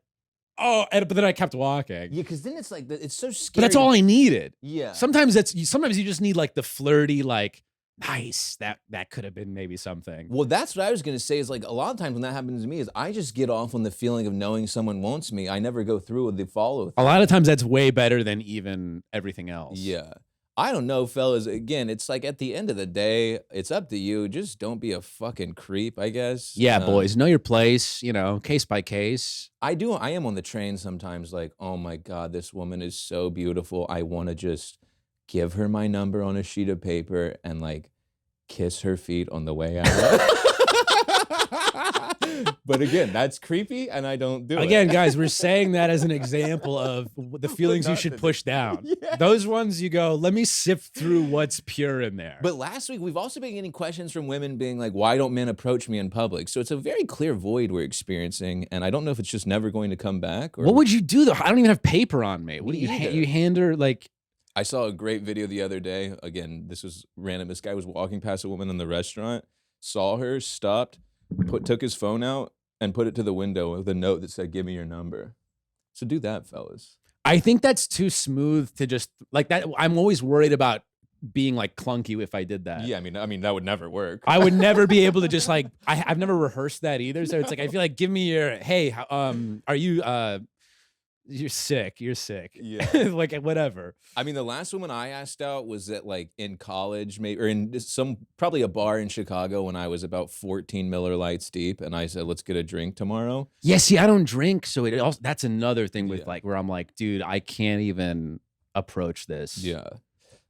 oh, but then I kept walking. Yeah, because then it's like, it's so scary. But that's all I needed. Yeah. Sometimes you just need like the flirty, like, nice. That could have been maybe something. Well, that's what I was gonna say. Is like a lot of times when that happens to me, is I just get off on the feeling of knowing someone wants me. I never go through with the follow. A lot of times that's way better than even everything else. Yeah. I don't know, fellas. Again, it's like at the end of the day, it's up to you. Just don't be a fucking creep, I guess. Yeah, boys, know your place, case by case. I am on the train sometimes like, oh my God, this woman is so beautiful. I want to just give her my number on a sheet of paper and like kiss her feet on the way out. But again, that's creepy and I don't do it. Again, guys, we're saying that as an example of the feelings you should push down. Yeah. Those ones you go, let me sift through what's pure in there. But last week, we've also been getting questions from women being like, why don't men approach me in public? So it's a very clear void we're experiencing. And I don't know if it's just never going to come back. Or what would you do though? I don't even have paper on me. What do you either. you hand her like? I saw a great video the other day. Again, this was random. This guy was walking past a woman in the restaurant, saw her, stopped, took his phone out, and put it to the window with a note that said, give me your number. So do that, fellas. I think that's too smooth to just like that. I'm always worried about being like clunky if I did that. Yeah, I mean that would never work. I would never be able to just like I've never rehearsed that either. So it's like I feel like give me your hey, are you you're sick. You're sick. Yeah. Like whatever. I mean, the last woman I asked out was at like in college, maybe, or in probably a bar in Chicago when I was about 14 Miller Lights deep, and I said, "Let's get a drink tomorrow." Yeah, see, I don't drink, so it also that's another thing with Yeah. like where I'm like, dude, I can't even approach this. Yeah.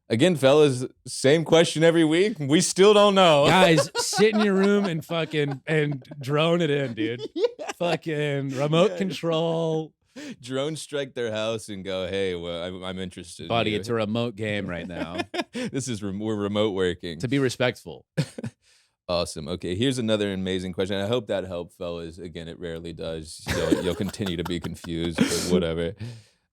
Again, fellas, same question every week. We still don't know. Guys, sit in your room and fucking and drone it in, dude. Yeah. Fucking remote control. Drone strike their house and go, "Hey, well, I'm interested." Buddy, here. it's a remote game right now. We're remote working. To be respectful. Awesome. Okay, here's another amazing question. I hope that helped, fellas. Again, it rarely does. You'll continue to be confused, but whatever.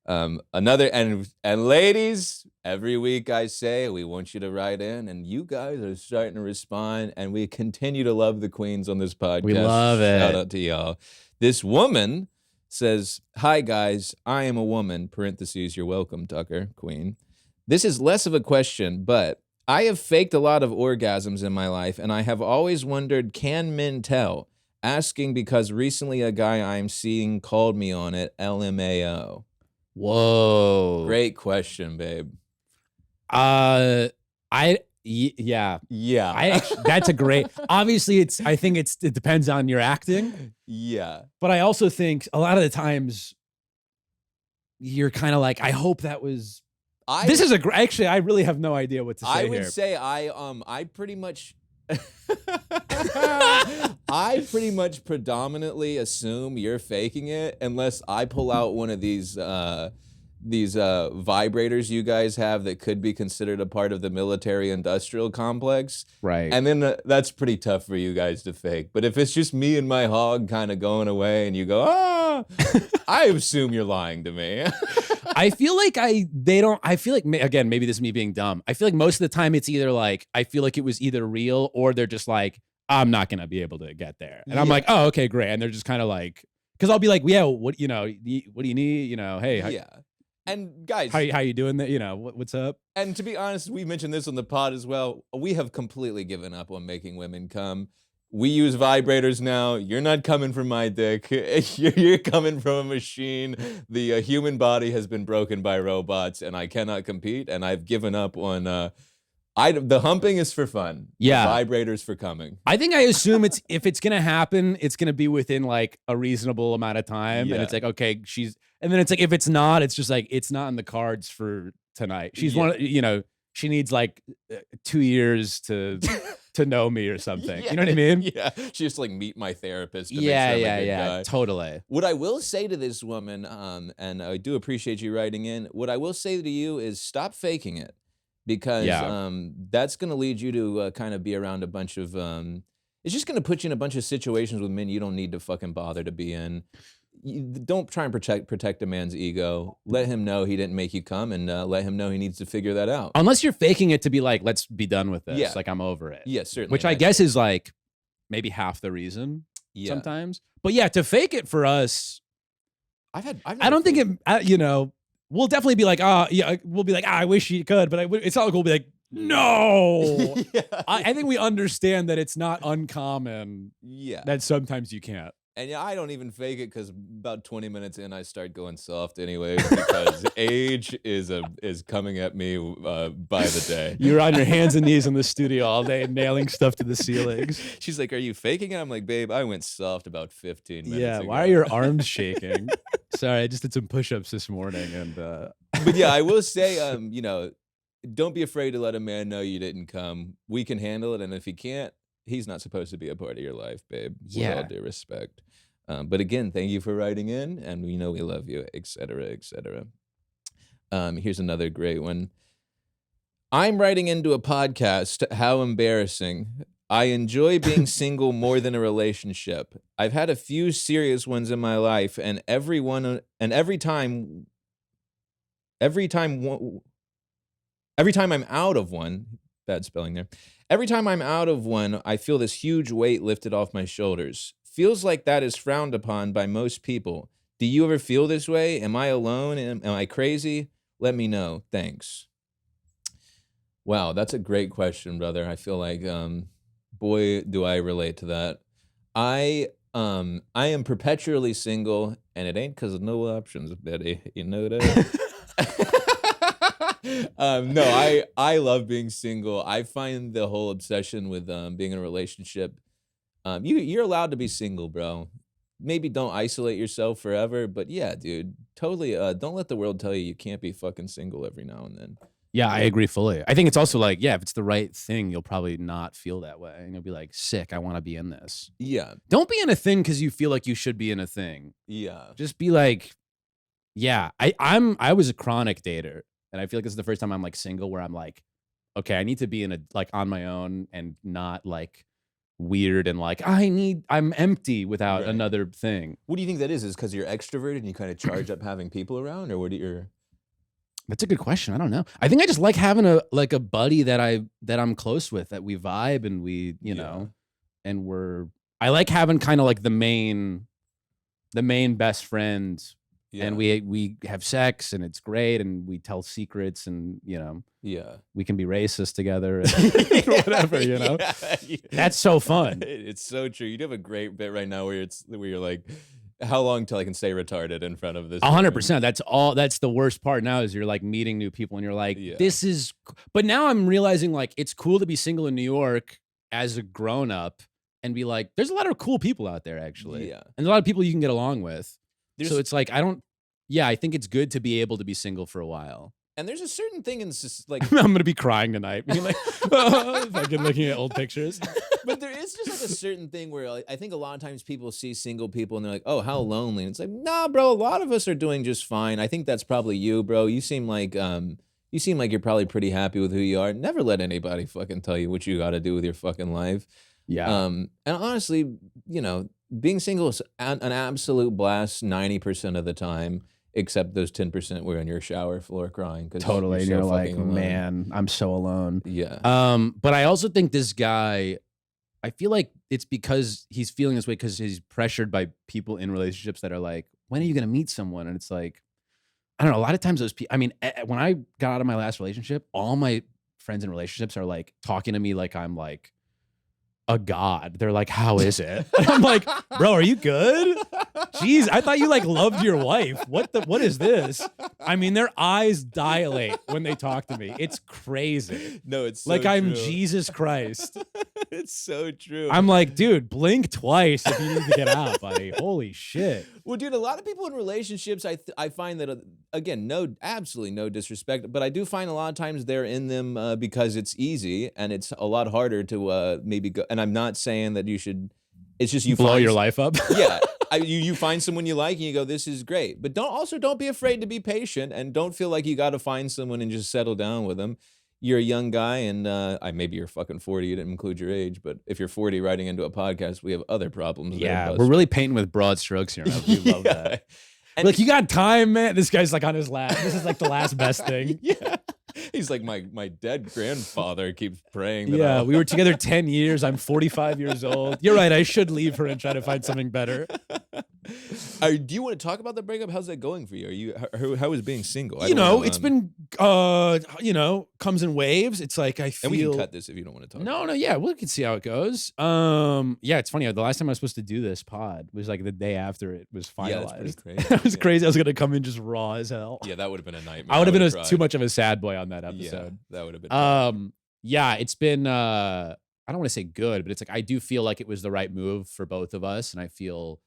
Another and ladies, every week I say we want you to write in, and you guys are starting to respond, and we continue to love the queens on this podcast. We love it. Shout out to y'all. This woman says, "Hi guys, I am a woman." Parentheses, you're welcome, Tucker, queen. This is less of a question, but I have faked a lot of orgasms in my life, and I have always wondered, can men tell? Asking because recently a guy I'm seeing called me on it, LMAO. Whoa. Great question, babe. Yeah. Yeah. That's a great. Obviously, I think it depends on your acting. Yeah. But I also think a lot of the times you're kind of like, I hope that was. This is actually, I really have no idea what to say I here. would say I pretty much I pretty much predominantly assume you're faking it unless I pull out one of these vibrators you guys have that could be considered a part of the military industrial complex. Right. And then that's pretty tough for you guys to fake. But if it's just me and my hog kind of going away and you go, I assume you're lying to me. I feel like again, maybe this is me being dumb. I feel like most of the time it's either like, I feel like it was either real or they're just like, I'm not going to be able to get there. And I'm like, oh, okay, great. And they're just kind of like, cause I'll be like, yeah, what do you need? Hey, yeah. And guys, how you doing that? What's up? And to be honest, we mentioned this on the pod as well. We have completely given up on making women come. We use vibrators now. You're not coming from my dick. You're coming from a machine. The human body has been broken by robots, and I cannot compete. And I've given up on. The humping is for fun. Yeah, the vibrators for coming. I think I assume if it's gonna happen, it's gonna be within like a reasonable amount of time. Yeah. And it's like, okay, and then it's like if it's not, it's just like it's not in the cards for tonight. She's she needs like 2 years to know me or something. Yeah, you know what I mean? Yeah. She just like meet my therapist. To make sure I'm a good guy. Totally. What I will say to this woman, and I do appreciate you writing in, what I will say to you is stop faking it. Because that's going to lead you to kind of be around a bunch of, it's just going to put you in a bunch of situations with men you don't need to fucking bother to be in. Don't try and protect a man's ego. Let him know he didn't make you come, and let him know he needs to figure that out. Unless you're faking it to be like, let's be done with this. Yeah. Like, I'm over it. Yeah, certainly. Which I guess is like maybe half the reason sometimes. But yeah, to fake it for us, I don't think it, we'll definitely be like, we'll be like, I wish you could, but it's not like we'll be like, no. Yeah. I think we understand that it's not uncommon. Yeah. That sometimes you can't. And I don't even fake it because about 20 minutes in, I start going soft anyways because age is coming at me by the day. You're on your hands and knees in the studio all day, nailing stuff to the ceilings. She's like, "Are you faking it?" I'm like, "Babe, I went soft about 15 minutes ago." Yeah, why are your arms shaking? Sorry, I just did some push-ups this morning, and. But yeah, I will say, don't be afraid to let a man know you didn't come. We can handle it, and if he can't, he's not supposed to be a part of your life, babe. Yeah. With all due respect. But again, thank you for writing in, and we know we love you, etc., etc. Here's another great one. I'm writing into a podcast. How embarrassing. I enjoy being single more than a relationship. I've had a few serious ones in my life, and every time I'm out of one, bad spelling there. Every time I'm out of one, I feel this huge weight lifted off my shoulders. Feels like that is frowned upon by most people. Do you ever feel this way? Am I alone? Am I crazy? Let me know. Thanks. Wow, that's a great question, brother. I feel like, boy, do I relate to that. I am perpetually single, and it ain't because of no options, Betty. You know that? No, I love being single. I find the whole obsession with being in a relationship. You're allowed to be single, bro. Maybe don't isolate yourself forever, but yeah, dude, totally. Don't let the world tell you you can't be fucking single every now and then. Yeah, I agree fully. I think it's also like, yeah, if it's the right thing, you'll probably not feel that way. And you'll be like, sick, I want to be in this. Yeah, Don't be in a thing because you feel like you should be in a thing. yeah, Just be like, yeah, I was a chronic dater. And I feel like this is the first time I'm like single where I'm like, okay, I need to be in a like on my own and not like weird and like I'm empty without Right. another thing. What do you think that is? Is because you're extroverted and you kind of charge up having people around, or what do you? That's a good question. I don't know. I think I just like having a buddy that I'm close with, that we vibe and we, you know, and I like having kind of like the main best friend. Yeah. And we have sex and it's great and we tell secrets and, you know, we can be racist together and whatever, you know. Yeah. That's so fun. It's so true. You do have a great bit right now where you're like, how long till I can stay retarded in front of this? 100%. That's the worst part now is you're like meeting new people and you're like, this is, but now I'm realizing like it's cool to be single in New York as a grown up and be like, there's a lot of cool people out there actually. Yeah. And a lot of people you can get along with. So it's like, I think it's good to be able to be single for a while. And there's a certain thing in like I'm gonna be crying tonight, being like, fucking looking at old pictures. But there is just like a certain thing where like, I think a lot of times people see single people and they're like, oh, how lonely. And it's like, nah, bro, a lot of us are doing just fine. I think that's probably you, bro. You seem like you're probably pretty happy with who you are. Never let anybody fucking tell you what you got to do with your fucking life. Yeah. And honestly, you know, being single is an absolute blast 90% of the time. Except those 10% were on your shower floor crying. Totally. And you're like, alone. Man, I'm so alone. Yeah. But I also think this guy, I feel like it's because he's feeling this way because he's pressured by people in relationships that are like, when are you going to meet someone? And it's like, I don't know. A lot of times those people, I mean, when I got out of my last relationship, all my friends in relationships are like talking to me like I'm like a god. They're like, how is it? And I'm like, bro, are you good? Jeez, I thought you like loved your wife. What is this? I mean, their eyes dilate when they talk to me. It's crazy. No, it's so like I'm true. Jesus Christ. It's so true. I'm like, dude, blink twice if you need to get out, buddy. Holy shit. Well, dude, a lot of people in relationships, I find that, again, absolutely no disrespect, but I do find a lot of times they're in them because it's easy and it's a lot harder to maybe go. And I'm not saying that you should. It's just you blow your life up. Yeah. You find someone you like and you go, this is great. But don't be afraid to be patient and don't feel like you got to find someone and just settle down with them. You're a young guy and maybe you're fucking 40. You didn't include your age, but if you're 40 writing into a podcast, we have other problems. Yeah, we're really painting with broad strokes here. We love that. And like, you got time, man? This guy's like on his last. This is like the last best thing. Yeah. He's like, my dead grandfather keeps praying that yeah, we were together 10 years. I'm 45 years old. You're right. I should leave her and try to find something better. Do you want to talk about the breakup? How's that going for you? How is being single? It's been, comes in waves. It's like, I feel. And we can cut this if you don't want to talk. No, yeah, we can see how it goes. Yeah, it's funny. The last time I was supposed to do this pod was like the day after it was finalized. Yeah, that's pretty crazy. It was crazy. I was going to come in just raw as hell. Yeah, that would have been a nightmare. I would have been too much of a sad boy on that episode. Yeah, that would have been. Yeah, it's been, I don't want to say good, but it's like, I do feel like it was the right move for both of us. And I feel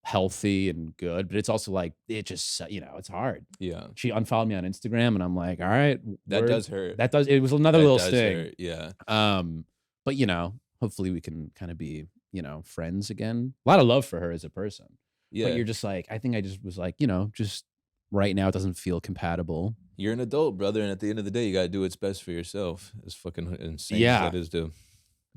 healthy and good, but it's also like, it just, it's hard. Yeah. She unfollowed me on Instagram and I'm like, all right. That does hurt. It was another little sting. Hurt, yeah. But hopefully we can kind of be, friends again. A lot of love for her as a person. Yeah. But you're just like, I think I just was like, just right now it doesn't feel compatible. You're an adult, brother, and at the end of the day, you got to do what's best for yourself. As fucking insane as that is to.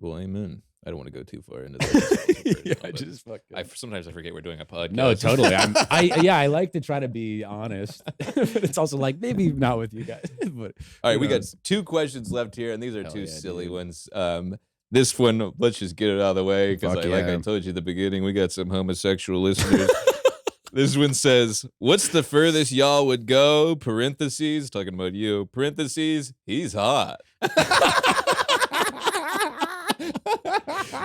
Well, amen. I don't want to go too far into that. Sometimes I forget we're doing a podcast. No, totally. I like to try to be honest, but it's also like maybe not with you guys. But all right, we got 2 questions left here, and these are two silly ones. This one, let's just get it out of the way because, like I told you at the beginning, we got some homosexual listeners. This one says, what's the furthest y'all would go? Parentheses, talking about you. Parentheses, he's hot.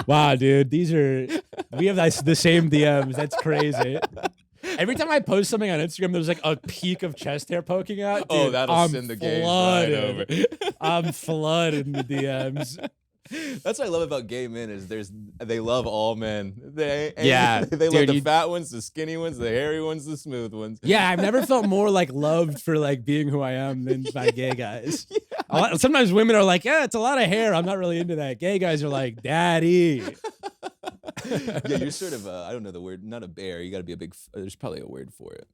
Wow, dude, we have the same DMs. That's crazy. Every time I post something on Instagram, there's like a peak of chest hair poking out. Dude, that'll send the gays right over. I'm flooded in the DMs. That's what I love about gay men is they love all men. They love dude, the fat ones, the skinny ones, the hairy ones, the smooth ones. Yeah, I've never felt more like loved for like being who I am than by gay guys. Sometimes women are like, yeah, it's a lot of hair. I'm not really into that. Gay guys are like, daddy. Yeah, you're sort of I don't know the word, not a bear. You got to be a big. There's probably a word for it.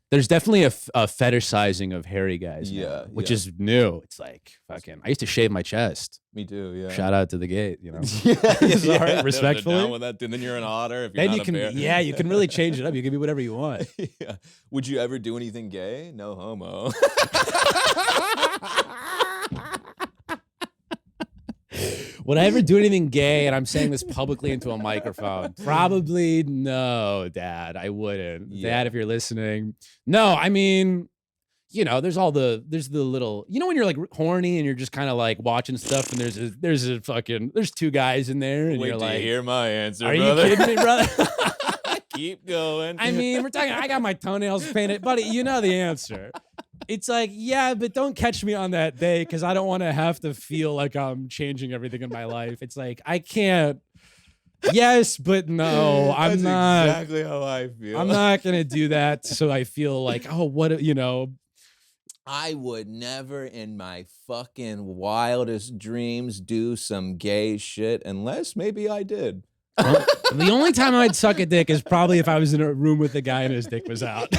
There's definitely a fetishizing of hairy guys, yeah, which is new. It's like fucking. I used to shave my chest. Me too. Yeah. Shout out to the gay. You know. yeah, respectfully. Down with that, and then you're an otter. If you're then not a bear. Yeah, you can really change it up. You can be whatever you want. Yeah. Would you ever do anything gay? No homo. Would I ever do anything gay? And I'm saying this publicly into a microphone. Probably no, Dad. I wouldn't. Yeah. Dad, if you're listening. No, I mean, you know, there's the little, you know, when you're like horny and you're just kind of like watching stuff and there's two guys in there and Wait you're till like, you hear my answer, are brother. you kidding me, brother? Keep going. I mean, I got my toenails painted, buddy. You know the answer. It's like, yeah, but don't catch me on that day because I don't want to have to feel like I'm changing everything in my life. It's like, I can't. Yes, but no, I'm not. That's exactly how I feel. I'm not going to do that. So I feel like, oh, what, you know. I would never in my fucking wildest dreams do some gay shit unless maybe I did. The only time I'd suck a dick is probably if I was in a room with a guy and his dick was out.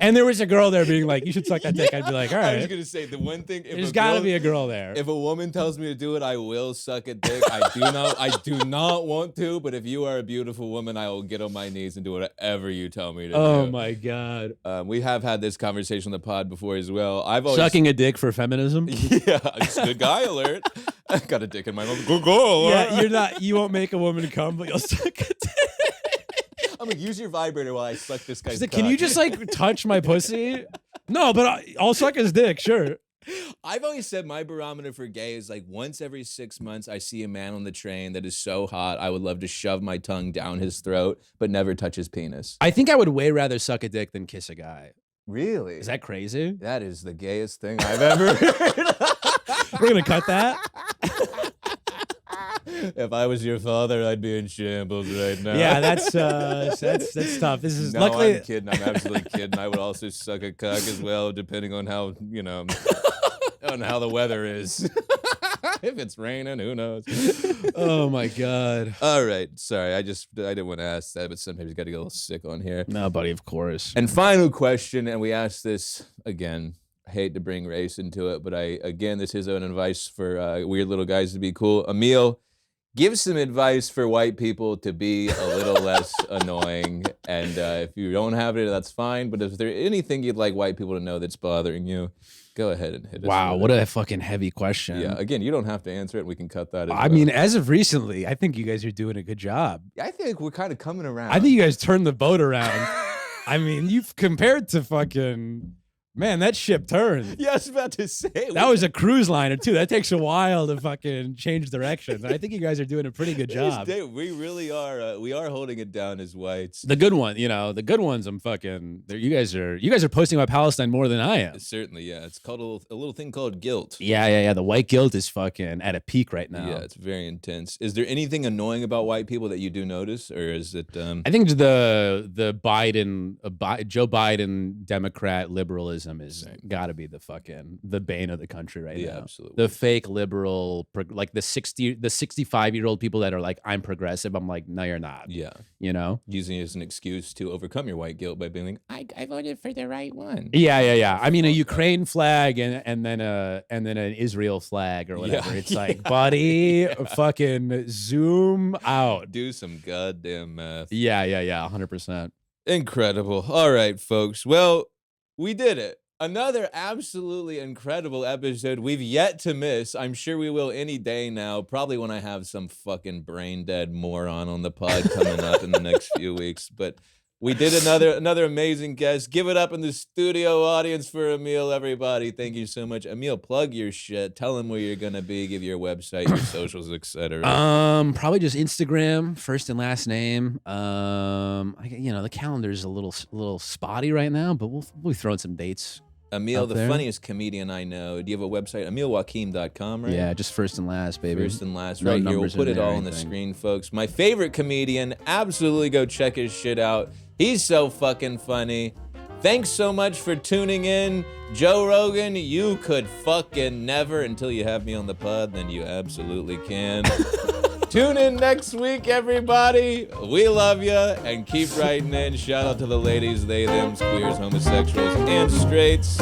And there was a girl there being like, you should suck that dick. I'd be like, all right. I was going to say, the one thing. There's got to be a girl there. If a woman tells me to do it, I will suck a dick. I do not want to, but if you are a beautiful woman, I will get on my knees and do whatever you tell me to do. Oh, my God. We have had this conversation on the pod before as well. I've always... Sucking a dick for feminism? Yeah, it's good guy alert. I got a dick in my mouth. Go. Yeah, you won't make a woman come, but you'll suck a dick. I'm like, use your vibrator while I suck this guy's like, cock. can you just like touch my pussy? No, but I'll suck his dick, sure. I've always said my barometer for gay is like once every 6 months I see a man on the train that is so hot I would love to shove my tongue down his throat but never touch his penis. I think I would way rather suck a dick than kiss a guy. Really? Is that crazy? That is the gayest thing I've ever heard. We're gonna cut that. If I was your father, I'd be in shambles right now. Yeah, that's tough. This is no, luckily. I'm kidding. I'm absolutely kidding. I would also suck a cock as well, depending on how on how the weather is. If it's raining, who knows? Oh my God. All right, sorry. I didn't want to ask that, but sometimes you got to get a little sick on here. No, buddy, of course. And final question, and we asked this again. I hate to bring race into it, but this is an advice for weird little guys to be cool. Emil, give some advice for white people to be a little less annoying. And if you don't have it, that's fine. But is there anything you'd like white people to know that's bothering you? Go ahead and hit us. Wow, what a fucking heavy question. Yeah, again, you don't have to answer it. We can cut that. I mean, as of recently, I think you guys are doing a good job. I think we're kind of coming around. I think you guys turned the boat around. I mean, you've compared to fucking... Man, that ship turned. Yeah, I was about to say. That was a cruise liner, too. That takes a while to fucking change directions. And I think you guys are doing a pretty good job. We really are. We are holding it down as whites. The good one, the good ones, I'm fucking... You guys are posting about Palestine more than I am. Certainly, yeah. It's called a little thing called guilt. Yeah. The white guilt is fucking at a peak right now. Yeah, it's very intense. Is there anything annoying about white people that you do notice? Or is it... I think the Joe Biden Democrat liberalism is got to be the bane of the country right now. Yeah, absolutely. The fake liberal, like the 65-year-old people that are like, I'm progressive. I'm like, no, you're not. Yeah. Using it as an excuse to overcome your white guilt by being like, I voted for the right one. Yeah. I mean, a Ukraine flag and then an Israel flag or whatever. Yeah. It's like, buddy, fucking zoom out. Do some goddamn math. Yeah, 100%. Incredible. All right, folks. Well, we did it. Another absolutely incredible episode we've yet to miss. I'm sure we will any day now, probably when I have some fucking brain dead moron on the pod coming up in the next few weeks. But we did another amazing guest. Give it up in the studio audience for Emil, everybody. Thank you so much. Emil, plug your shit. Tell them where you're gonna be. Give your website, your socials, etc. Probably just Instagram, first and last name. The calendar's a little spotty right now, but we'll be throwing some dates. Emil, the there. funniest comedian I know. Do you have a website? EmilWakim.com, right? Yeah, just first and last, baby. First and last, No right here. We'll numbers put in it there or all on the anything. screen, folks. My favorite comedian. Absolutely go check his shit out. He's so fucking funny. Thanks so much for tuning in. Joe Rogan, you could fucking never until you have me on the pod, then you absolutely can. Tune in next week, everybody. We love you, and keep writing in. Shout out to the ladies, they, thems, queers, homosexuals, and straights.